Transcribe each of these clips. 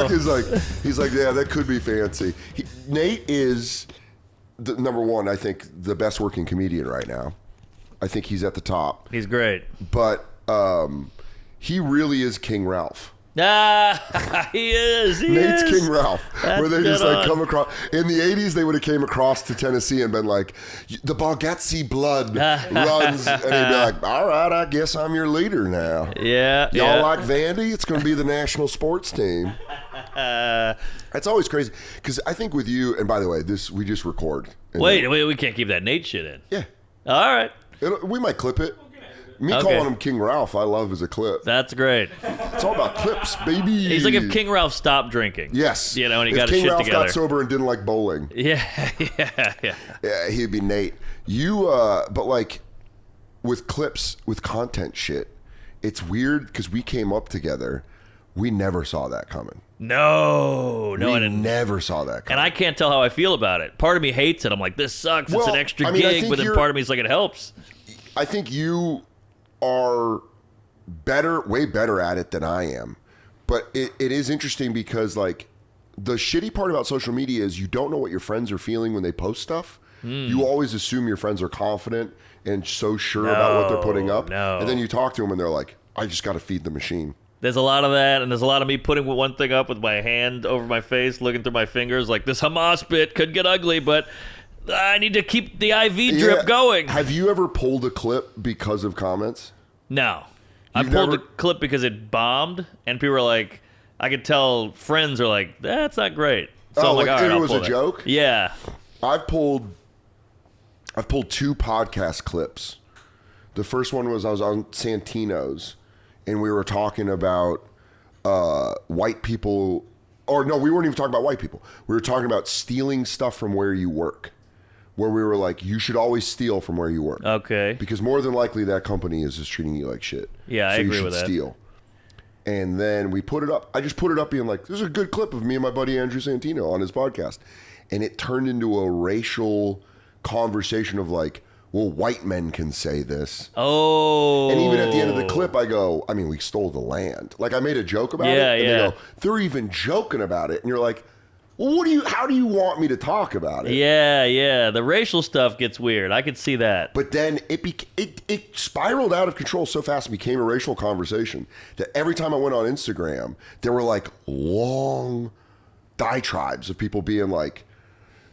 Mark is like, he's like, yeah, that could be fancy. Nate is the number one, I think, the best working comedian right now. I think he's at the top. He's great. But he really is King Ralph. He is. Nate's King Ralph. That's where they just good like on. come across. In the 80s, they would have came across to Tennessee and been like, the Bargatze blood runs. And he'd be like, all right, I guess I'm your leader now. Yeah. Y'all like Vandy? It's going to be the national sports team. That's always crazy. Because I think with you, and by the way, we just record. Wait, we can't keep that Nate shit in. Yeah. All right. We might clip it. Me Okay. calling him King Ralph, I love as a clip. That's great. It's all about clips, baby. He's like if King Ralph stopped drinking. Yes. You know, and he if got his King shit Ralph together. got sober and didn't like bowling. Yeah. Yeah, he'd be Nate. You, but like with clips, with content shit, it's weird because we came up together. We never saw that coming. No, I We didn't. never saw that coming. And I can't tell how I feel about it. Part of me hates it. I'm like, this sucks. It's Well, an extra I mean, I gig, think but then part of me is like, it helps. I think you are way better at it than I am. But it is interesting because like the shitty part about social media is you don't know what your friends are feeling when they post stuff. You always assume your friends are confident and so sure about what they're putting up. No. And then you talk to them and they're like, I just got to feed the machine. There's a lot of that, and there's a lot of me putting one thing up with my hand over my face, looking through my fingers, like this Hamas bit could get ugly, but I need to keep the IV drip going. Have you ever pulled a clip because of comments? No. I You've pulled never- the clip because it bombed, and people were like, I could tell friends are like, that's not great. So Oh, I'm like, like all right, if it I'll was pull a that. joke? Yeah. I've pulled 2 podcast clips. The first one was I was on Santino's, and we were talking about white people, or no, we weren't even talking about white people. We were talking about stealing stuff from where you work, where we were like, you should always steal from where you work. Okay. Because more than likely that company is just treating you like shit. Yeah, I so agree you should with that. steal. And then we put it up. I just put it up being like, this is a good clip of me and my buddy Andrew Santino on his podcast. And it turned into a racial conversation of like, well, white men can say this. Oh. And even at the end of the clip, I go, I mean, we stole the land. Like I made a joke about it. And they go, they're even joking about it. And you're like, well, how do you want me to talk about it? Yeah. The racial stuff gets weird. I could see that. But then it spiraled out of control so fast and became a racial conversation that every time I went on Instagram, there were like long diatribes of people being like,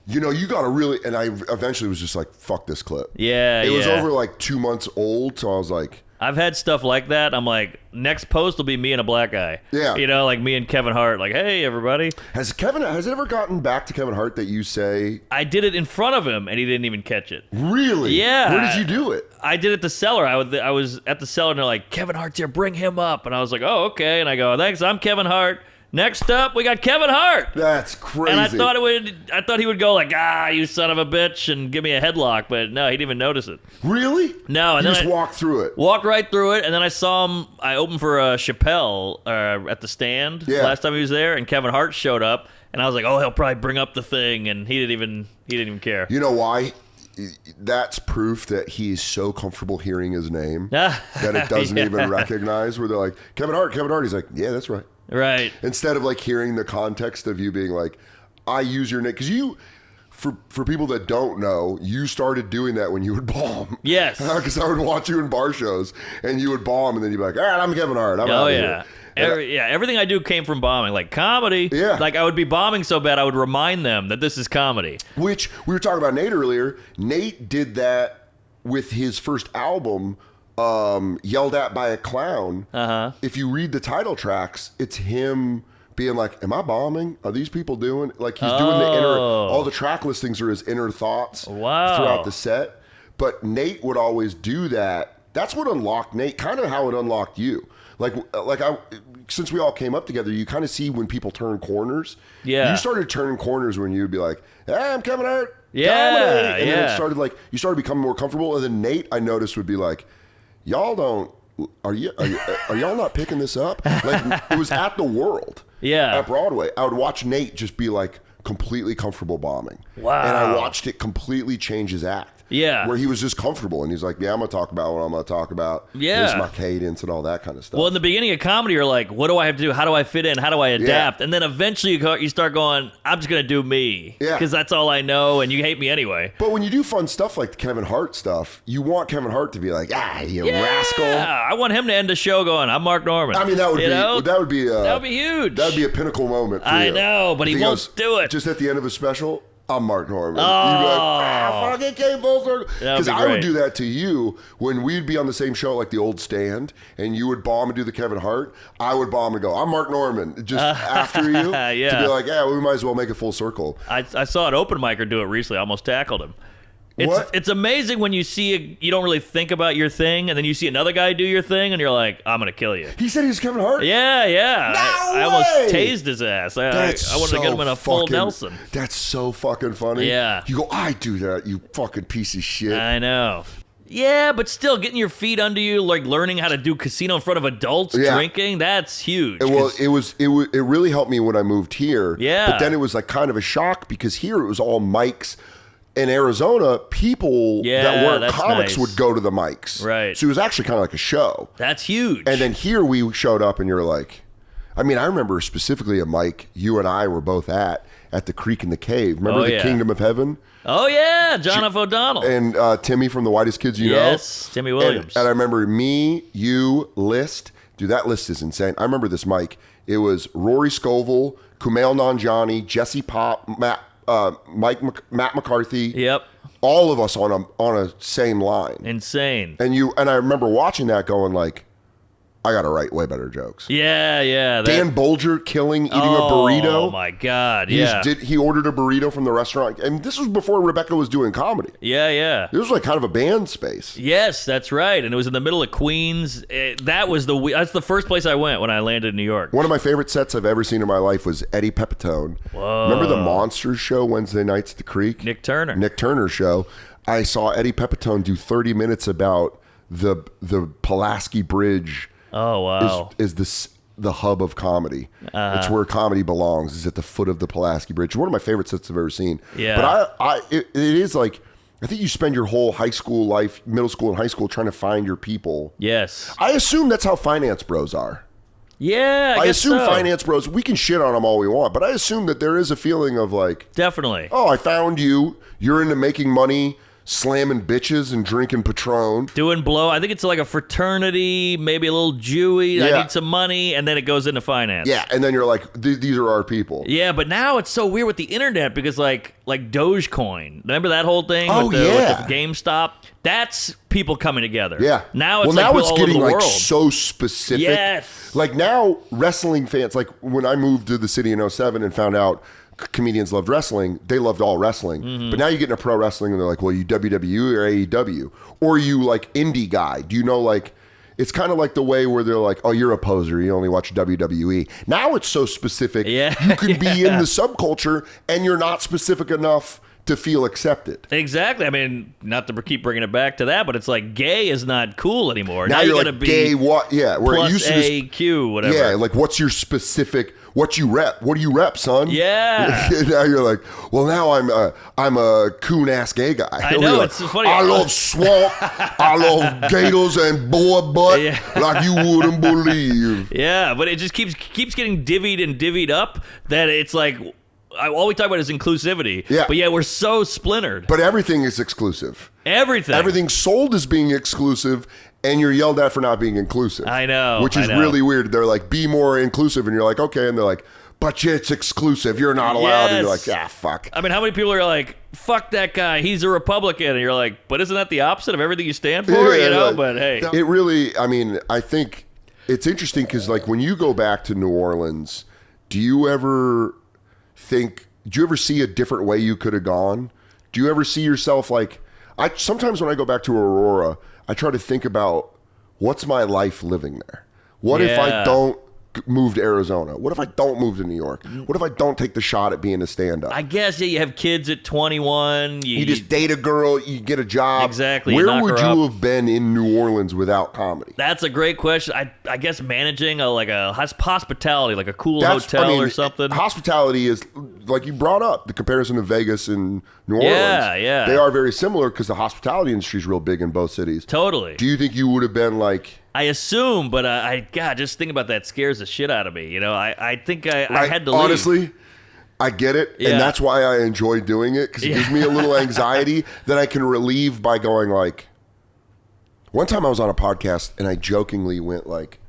you know, you got to really, and I eventually was just like, fuck this clip. Yeah, It was over like 2 months old, so I was like, I've had stuff like that. I'm like, next post will be me and a black guy. Yeah. You know, like me and Kevin Hart. Like, hey, everybody. has it ever gotten back to Kevin Hart that you say, I did it in front of him, and he didn't even catch it. really? Yeah. Where did you do it? I did it at the cellar. I was at the cellar, and they're like, Kevin Hart's here, bring him up. And I was like, oh, okay. And I go, thanks, I'm Kevin Hart. Next up, we got Kevin Hart. That's crazy. And I thought he would go like, you son of a bitch, and give me a headlock. But no, he didn't even notice it. Really? No, and you then just walked through it. Walked right through it, and then I saw him. I opened for Chappelle at the stand last time he was there, and Kevin Hart showed up, and I was like, oh, he'll probably bring up the thing, and he didn't even care. You know why? That's proof that he is so comfortable hearing his name that it doesn't even recognize. Where they're like, Kevin Hart. He's like, yeah, that's right. Right. Instead of like hearing the context of you being like, I use your name. Because you, for people that don't know, you started doing that when you would bomb. Yes. Because I would watch you in bar shows and you would bomb and then you'd be like, all right, I'm Kevin Hart. I'm out yeah. here. Everything I do came from bombing, like comedy. Yeah. Like I would be bombing so bad I would remind them that this is comedy. Which we were talking about Nate earlier. Nate did that with his first album, Yelled At by a Clown. If you read the title tracks, it's him being like, am I bombing? Are these people doing, like he's doing the inner, all the track listings are his inner thoughts throughout the set. But Nate would always do that. That's what unlocked Nate, kind of how it unlocked you. Since we all came up together, you kind of see when people turn corners. Yeah. You started turning corners when you would be like, hey, I'm Kevin Hart. Yeah, Comedy. And then yeah. it started like, you started becoming more comfortable. And then Nate, I noticed, would be like, y'all don't, are y'all not picking this up? Like it was at the World. Yeah. At Broadway. I would watch Nate just be like completely comfortable bombing. Wow. And I watched it completely change his act. Yeah. Where he was just comfortable and he's like, yeah, I'm going to talk about what I'm going to talk about. Yeah. This is my cadence and all that kind of stuff. Well, in the beginning of comedy, you're like, what do I have to do? How do I fit in? How do I adapt? And then eventually you start going, I'm just going to do me. Yeah. Because that's all I know, and you hate me anyway. But when you do fun stuff like the Kevin Hart stuff, you want Kevin Hart to be like, you rascal. Yeah, I want him to end the show going, I'm Mark Norman. I mean, that would be huge. That would be a pinnacle moment for I you. know, but he won't goes, do it. Just at the end of his special, I'm Mark Norman. Oh. You'd be like, fucking came full circle. Because I would great. do that to you when we'd be on the same show, like the old Stand, and you would bomb and do the Kevin Hart. I would bomb and go, I'm Mark Norman, just after you. Yeah. To be like, we might as well make it full circle. I saw an open micer do it recently. I almost tackled him. What? It's amazing when you see you don't really think about your thing, and then you see another guy do your thing, and you're like, I'm going to kill you. He said he was Kevin Hart? Yeah. No I almost way! tased his ass. I wanted to get him in a full Nelson. That's so fucking funny. Yeah. You go, I do that, you fucking piece of shit. I know. Yeah, but still, getting your feet under you, like learning how to do casino in front of adults, drinking, that's huge. Well, it really helped me when I moved here. Yeah. But then it was like kind of a shock because here it was all mics. In Arizona, people that weren't comics would go to the mics. Right. So it was actually kind of like a show. That's huge. And then here we showed up and you're like, I mean, I remember specifically a mic you and I were both at the Creek in the Cave. Remember the Kingdom of Heaven? Oh, yeah, John F. O'Donnell. And Timmy from The Whitest Kids You Know. Yes, Timmy Williams. And I remember me, you, List. Dude, that list is insane. I remember this mic. It was Rory Scovel, Kumail Nanjiani, Jesse Pop, Matt McCarthy. Yep. All of us on a same line. Insane. And I remember watching that going like, I got to write way better jokes. Yeah. Dan Bolger eating a burrito. Oh my God, He ordered a burrito from the restaurant. And this was before Rebecca was doing comedy. Yeah. It was like kind of a band space. Yes, that's right. And it was in the middle of Queens. That's the first place I went when I landed in New York. One of my favorite sets I've ever seen in my life was Eddie Pepitone. Whoa. Remember the Monsters show Wednesday nights at the Creek? Nick Turner show. I saw Eddie Pepitone do 30 minutes about the Pulaski Bridge. Oh, wow. Is the hub of comedy. It's where comedy belongs, is at the foot of the Pulaski Bridge. One of my favorite sets I've ever seen. Yeah. But it is like, I think you spend your whole high school life, middle school and high school, trying to find your people. Yes. I assume that's how finance bros are. Yeah, I guess assume so. finance bros, we can shit on them all we want, but I assume that there is a feeling of like, definitely. Oh, I found you. You're into making money, slamming bitches and drinking Patron. Doing blow. I think it's like a fraternity, maybe a little Jewy. I need some money, and then it goes into finance. Yeah, and then you're like, these are our people. Yeah, but now it's so weird with the internet because like Dogecoin. Remember that whole thing with the GameStop? That's people coming together. Yeah. Now it's getting like so specific. Yes. Like now wrestling fans, like when I moved to the city in 07 and found out comedians loved wrestling, they loved all wrestling. Mm-hmm. But now you get into pro wrestling and they're like, well, you WWE or AEW? Or you like indie guy? Do you know like, it's kind of like the way where they're like, oh, you're a poser. You only watch WWE. Now it's so specific. Yeah. You can be in the subculture and you're not specific enough to feel accepted. Exactly. I mean, not to keep bringing it back to that, but it's like gay is not cool anymore. Now you're like gonna be gay. What? Yeah. Where plus it used to AQ, whatever. Yeah. Like, what's your specific? What you rep? What do you rep, son? Yeah. Now you're like, well, now I'm a coon ass gay guy. I know, like, it's funny. I love swamp. I love gators and boy butt like you wouldn't believe. Yeah, but it just keeps getting divvied up that it's like. All we talk about is inclusivity. Yeah. But we're so splintered. But everything is exclusive. Everything sold as being exclusive, and you're yelled at for not being inclusive. I know. Which is really weird. They're like, be more inclusive, and you're like, okay. And they're like, but it's exclusive. You're not allowed. And you're like, fuck. I mean, how many people are like, fuck that guy. He's a Republican. And you're like, but isn't that the opposite of everything you stand for? But hey. It really, I mean, I think it's interesting because like when you go back to New Orleans, do you ever see a different way you could have gone? Do you ever see yourself like, sometimes when I go back to Aurora, I try to think about what's my life living there? What if I don't move to Arizona? What if I don't move to New York? What if I don't take the shot at being a stand-up? I guess you have kids at 21. You just date a girl, you get a job. Exactly. Where would you have been in New Orleans without comedy? That's a great question. I guess managing a hospitality, like a cool hotel or something. Hospitality is, like you brought up, the comparison of Vegas and New Orleans. Yeah. They are very similar because the hospitality industry is real big in both cities. Totally. Do you think you would have been like... I assume, but God, just thinking about that scares the shit out of me. I think I had to leave. Honestly, I get it, and that's why I enjoy doing it, because it gives me a little anxiety that I can relieve by going like... One time I was on a podcast, and I jokingly went like,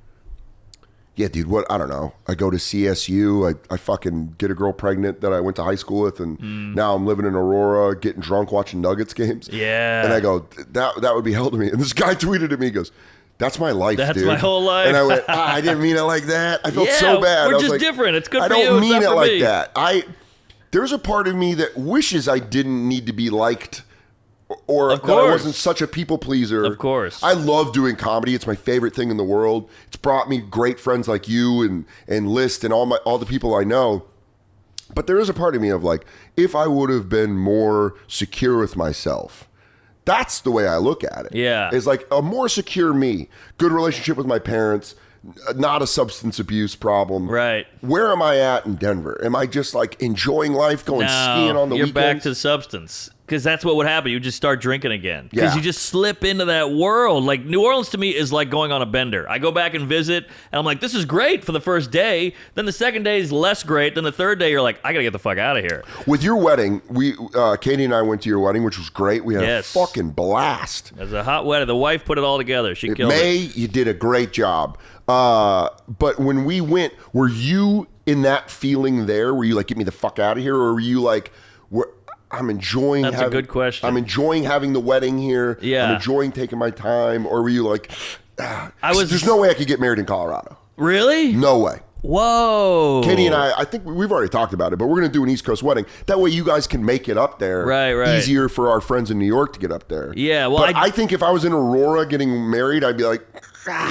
yeah, dude, what? I don't know. I go to CSU, I fucking get a girl pregnant that I went to high school with, and now I'm living in Aurora, getting drunk, watching Nuggets games. Yeah. And I go, that would be hell to me. And this guy tweeted at me, he goes... That's my life, dude. That's my whole life. And I went, I didn't mean it like that. I felt so bad. We're just different. It's good for you. I don't mean it like me. that. There's a part of me that wishes I didn't need to be liked, or that I wasn't such a people pleaser. Of course. I love doing comedy. It's my favorite thing in the world. It's brought me great friends like you and List and all the people I know. But there is a part of me of like, if I would have been more secure with myself. That's the way I look at it. Yeah. It's like a more secure me, good relationship with my parents, not a substance abuse problem. Right. Where am I at in Denver? Am I just like enjoying life, going skiing on the weekends? You're back to substance. Because that's what would happen. You just start drinking again. Because you just slip into that world. Like, New Orleans to me is like going on a bender. I go back and visit, and I'm like, this is great for the first day. Then the second day is less great. Then the third day, you're like, I got to get the fuck out of here. With your wedding, Katie and I went to your wedding, which was great. We had a fucking blast. It was a hot wedding. The wife put it all together. She killed it. You did a great job. But when we went, were you in that feeling there? Were you like, get me the fuck out of here? Or were you like, I'm enjoying. That's a good question. I'm enjoying having the wedding here. Yeah. I'm enjoying taking my time. Or were you like, there's no way I could get married in Colorado. Really? No way. Whoa. Katie and I think we've already talked about it, but we're going to do an East Coast wedding. That way you guys can make it up there. Right. Easier for our friends in New York to get up there. Yeah, well, but I think if I was in Aurora getting married, I'd be like...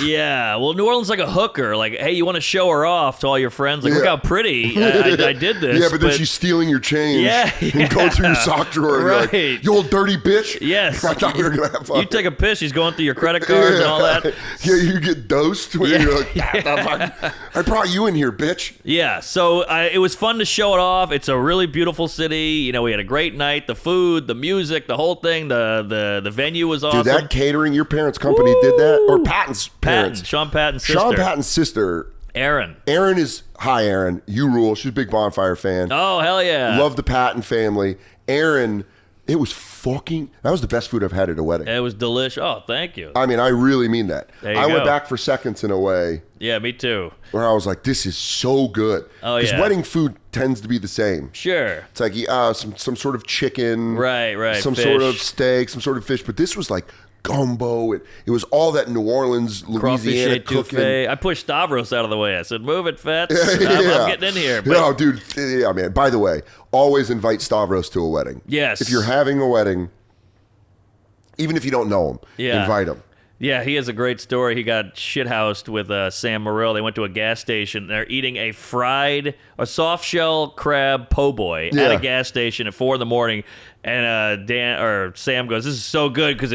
Yeah, well, New Orleans is like a hooker. Like, hey, you want to show her off to all your friends? Like, look how pretty I did this. Yeah, but then she's stealing your change and going through your sock drawer. And you're like, you old dirty bitch. Yes. I thought we were going to have fun. You take a piss, she's going through your credit cards and all that. Yeah, you get dosed when you're like, I brought you in here, bitch. Yeah, so it was fun to show it off. It's a really beautiful city. We had a great night. The food, the music, the whole thing. The venue was awesome. Dude, that catering, your parents' company did that? Or Patton's parents? Sean Patton's sister. Sean Patton's sister. Aaron. Hi, Aaron. You rule. She's a big Bonfire fan. Oh, hell yeah. Love the Patton family. Aaron, that was the best food I've had at a wedding. It was delicious. Oh, thank you. I mean, I really mean that. I went back for seconds in a way. Yeah, me too. Where I was like, this is so good. Oh, yeah. Because wedding food tends to be the same. Sure. It's like some sort of chicken. Right. Some fish. sort of steak, some sort of fish. But this was like gumbo. It was all that New Orleans, Louisiana cooking. I pushed Stavros out of the way. I said, move it, Fetz. I'm getting in here. No, dude. Yeah, man. By the way, always invite Stavros to a wedding. Yes. If you're having a wedding, even if you don't know him, invite him. Yeah, he has a great story. He got shithoused with Sam Morril. They went to a gas station. They're eating a soft shell crab po' boy at a gas station at 4 a.m. And Sam goes, "This is so good because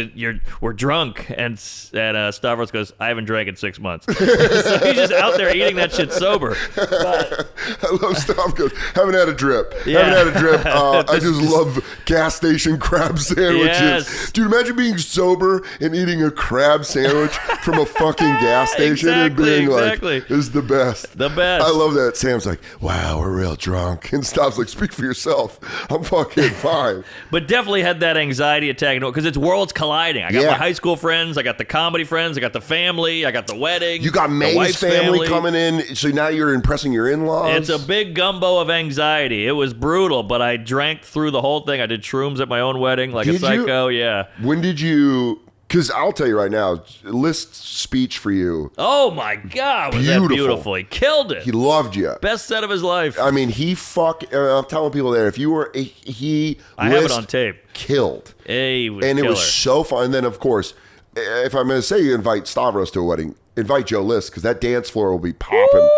we're drunk." And Stavros goes, "I haven't drank in 6 months." So he's just out there eating that shit sober. But, I love Stavros. Haven't had a drip. Yeah. I just love gas station crab sandwiches. Yes. Dude, imagine being sober and eating a crab sandwich from a fucking gas station and being like, "This is the best." The best. I love that. Sam's like, "Wow, we're real drunk," and Stav's like, "Speak for yourself. I'm fucking fine." But definitely had that anxiety attack because it's worlds colliding. I got my high school friends, I got the comedy friends, I got the family, I got the wedding. You got May's family coming in, so now you're impressing your in-laws. It's a big gumbo of anxiety. It was brutal, but I drank through the whole thing. I did shrooms at my own wedding like a psycho. Yeah. When did you... Because I'll tell you right now, List's speech for you. Oh my God, was that beautiful? He killed it. He loved you. Best set of his life. I mean, I'm telling people there, if you were, I have it on tape. Killed. He was and killer. It was so fun. And then, of course, if I'm going to say you invite Stavros to a wedding, invite Joe List, because that dance floor will be popping.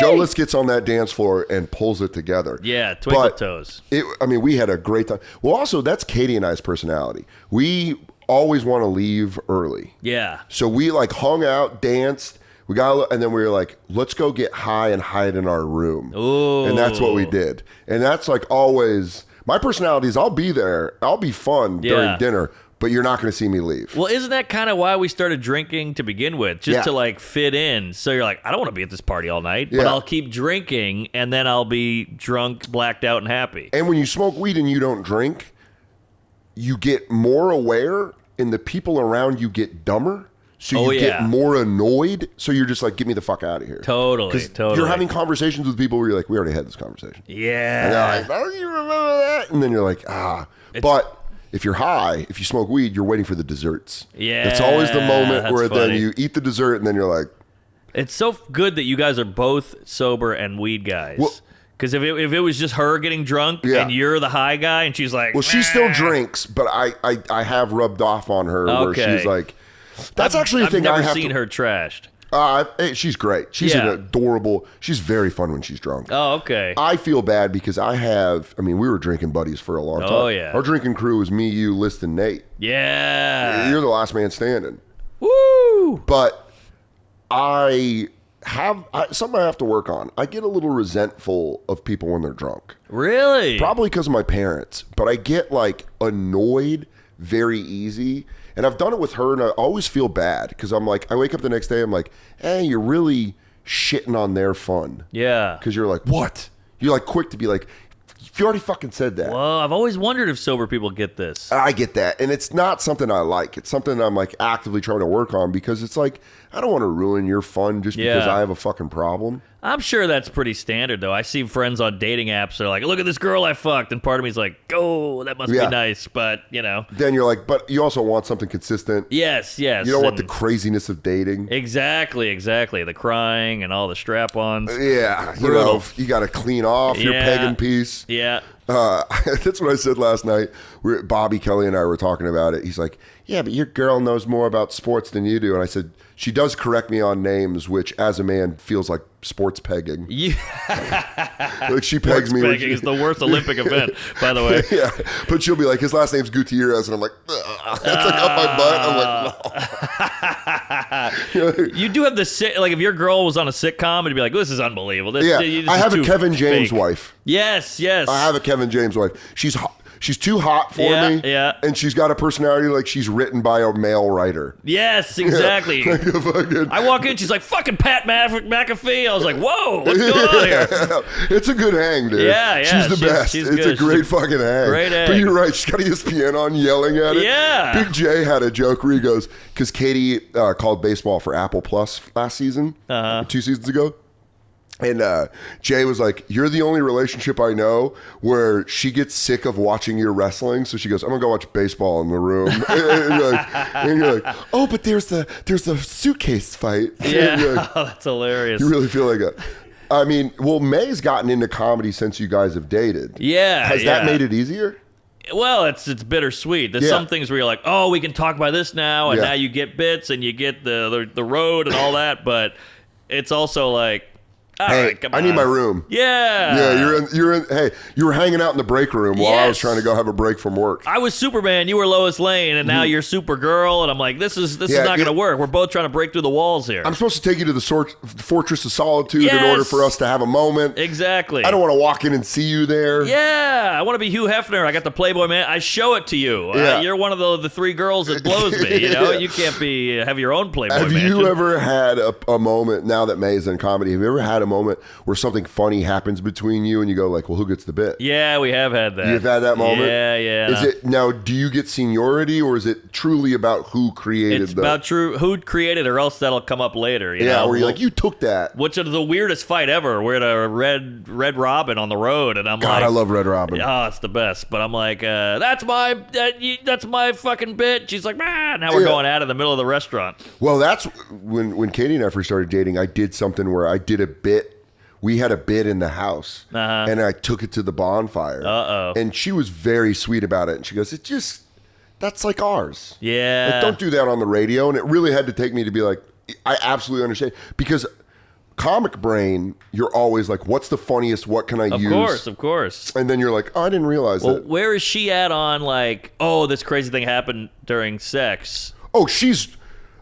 Joe List gets on that dance floor and pulls it together. Yeah, twinkle toes. We had a great time. Well, also, that's Katie and I's personality. We always want to leave early. Yeah. So we like hung out, danced, and then we were like, let's go get high and hide in our room. Ooh. And that's what we did. And that's like always, my personality is I'll be there. I'll be fun during dinner, but you're not going to see me leave. Well, isn't that kind of why we started drinking to begin with? Just to like fit in. So you're like, I don't want to be at this party all night, but I'll keep drinking and then I'll be drunk, blacked out, and happy. And when you smoke weed and you don't drink, you get more aware and the people around you get dumber. So you get more annoyed. So you're just like, get me the fuck out of here. Totally. You're having conversations with people where you're like, we already had this conversation. Yeah. And they're like, don't you remember that? And then you're like, But if you're high, if you smoke weed, you're waiting for the desserts. Yeah. It's always the moment where funny. then you eat the dessert and then you're like. It's so good that you guys are both sober and weed guys. Because if it was just her getting drunk and you're the high guy and she's like, well, she still drinks, but I have rubbed off on her where she's like, that's actually a thing I have seen her trashed. She's great. She's an adorable. She's very fun when she's drunk. Oh, okay. I feel bad because we were drinking buddies for a long time. Oh, yeah. Our drinking crew was me, you, List, and Nate. Yeah. You're the last man standing. Woo! But I have something I have to work on. I get a little resentful of people when they're drunk. Really? Probably because of my parents. But I get like annoyed very easy. And I've done it with her, and I always feel bad because I'm like, I wake up the next day, I'm like, hey, you're really shitting on their fun. Yeah. Because you're like, what? You're like quick to be like, you already fucking said that. Well, I've always wondered if sober people get this. I get that. And it's not something I like. It's something I'm like actively trying to work on because it's like, I don't want to ruin your fun just because I have a fucking problem. I'm sure that's pretty standard, though. I see friends on dating apps that are like, look at this girl I fucked. And part of me is like, oh, that must be nice. But, Then you're like, but you also want something consistent. Yes. You don't want the craziness of dating. Exactly. The crying and all the strap-ons. Yeah. You got to clean off your pagan piece. Yeah. That's what I said last night. Bobby Kelly and I were talking about it. He's like, yeah, but your girl knows more about sports than you do. And I said, she does correct me on names, which as a man feels like sports pegging. Yeah. Like she pegs me. Pegging is the worst Olympic event, by the way. Yeah. But she'll be like, his last name's Gutierrez. And I'm like, that's like up my butt. I'm like, You do have like if your girl was on a sitcom, it'd be like, this is unbelievable. This I have a Kevin James fake. wife. Yes. I have a Kevin James wife. She's hot. She's too hot for me. Yeah. And she's got a personality like she's written by a male writer. Yes, exactly. I walk in, she's like, fucking Pat McAfee. I was like, whoa, what's going on here? It's a good hang, dude. Yeah. She's the best. It's good. a great fucking hang. Great hang. But you're right. She's got ESPN on yelling at it. Yeah. Big J had a joke where he goes, because Katie called baseball for Apple Plus last season, 2 seasons ago. And Jay was like, you're the only relationship I know where she gets sick of watching your wrestling. So she goes, I'm going to go watch baseball in the room. and you're like, oh, but there's the suitcase fight. Yeah, like, that's hilarious. You really feel like May's gotten into comedy since you guys have dated. Yeah. Has that made it easier? Well, it's bittersweet. There's some things where you're like, oh, we can talk about this now. And now you get bits and you get the road and all that. But it's also like, hey, I need my room. Yeah. Hey, you were hanging out in the break room while I was trying to go have a break from work. I was Superman, you were Lois Lane, and now you're Supergirl, and I'm like, this is not going to work. We're both trying to break through the walls here. I'm supposed to take you to the Fortress of Solitude in order for us to have a moment. Exactly. I don't want to walk in and see you there. Yeah, I want to be Hugh Hefner. I got the Playboy man. I show it to you. You're one of the 3 girls that blows me. You can't have your own Playboy Have mansion. you ever had a moment, now that May's in comedy, have you ever had a moment where something funny happens between you and you go like, well, who gets the bit? Yeah, we have had that. You've had that moment? Yeah. Is it now, do you get seniority or is it truly about who created It's about who created, or else that'll come up later. You know? Where you're like, you took that. Which is the weirdest fight ever. We're at a Red Robin on the road, and I'm God, I love Red Robin. Oh, it's the best. But I'm like, that's my fucking bit. She's like, man, now we're going out in the middle of the restaurant. Well, that's when Katie and I first started dating. I did something where I did a bit. We had a bit in the house, and I took it to the bonfire. And she was very sweet about it. And she goes, that's like ours. Yeah. Like, don't do that on the radio. And it really had to take me to be like, I absolutely understand. Because comic brain, you're always like, what's the funniest? What can I use? Of course. And then you're like, oh, I didn't realize that. Where is she at on like, oh, this crazy thing happened during sex? Oh,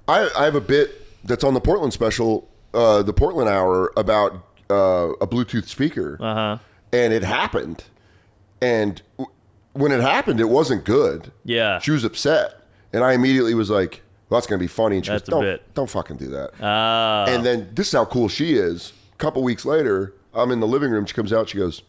I have a bit that's on the Portland special, the Portland Hour, about a Bluetooth speaker. Uh-huh. And it happened. And when it happened, it wasn't good. Yeah. She was upset. And I immediately was like, well, that's going to be funny. And she That's goes, don't fucking do that. Oh. And then this is how cool she is. A couple weeks later, I'm in the living room. She comes out. She goes,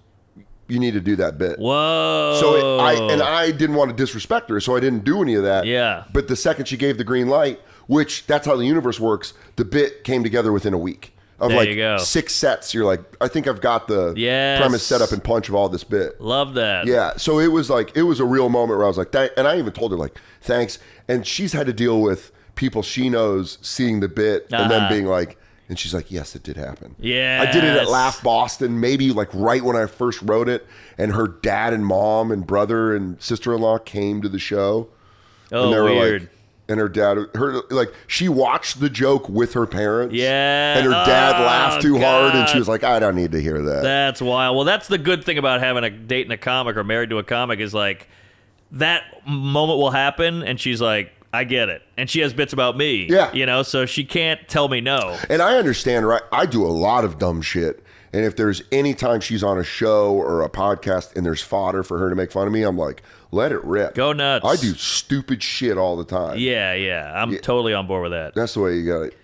you need to do that bit. Whoa. So I didn't want to disrespect her, so I didn't do any of that. Yeah. But the second she gave the green light, which that's how the universe works, the bit came together within a week of There like you go. 6 sets. You're like, I think I've got the Yes. premise set up and punch of all this bit. Love that. Yeah. So it was a real moment where I was like, and I even told her like, thanks. And she's had to deal with people she knows seeing the bit and then being like, and she's like, yes, it did happen. Yeah. I did it at Laugh Boston, maybe like right when I first wrote it, and her dad and mom and brother and sister-in-law came to the show. Oh, and they were weird. Like, and she watched the joke with her parents. Yeah. And her dad laughed too hard, and she God. was like, I don't need to hear that. That's wild. Well, that's the good thing about having a dating a comic or married to a comic is like that moment will happen, and she's like, I get it. And she has bits about me. Yeah. So she can't tell me no. And I understand, right? I do a lot of dumb shit. And if there's any time she's on a show or a podcast and there's fodder for her to make fun of me, I'm like, let it rip. Go nuts. I do stupid shit all the time. Yeah. I'm totally on board with that. That's the way you got it.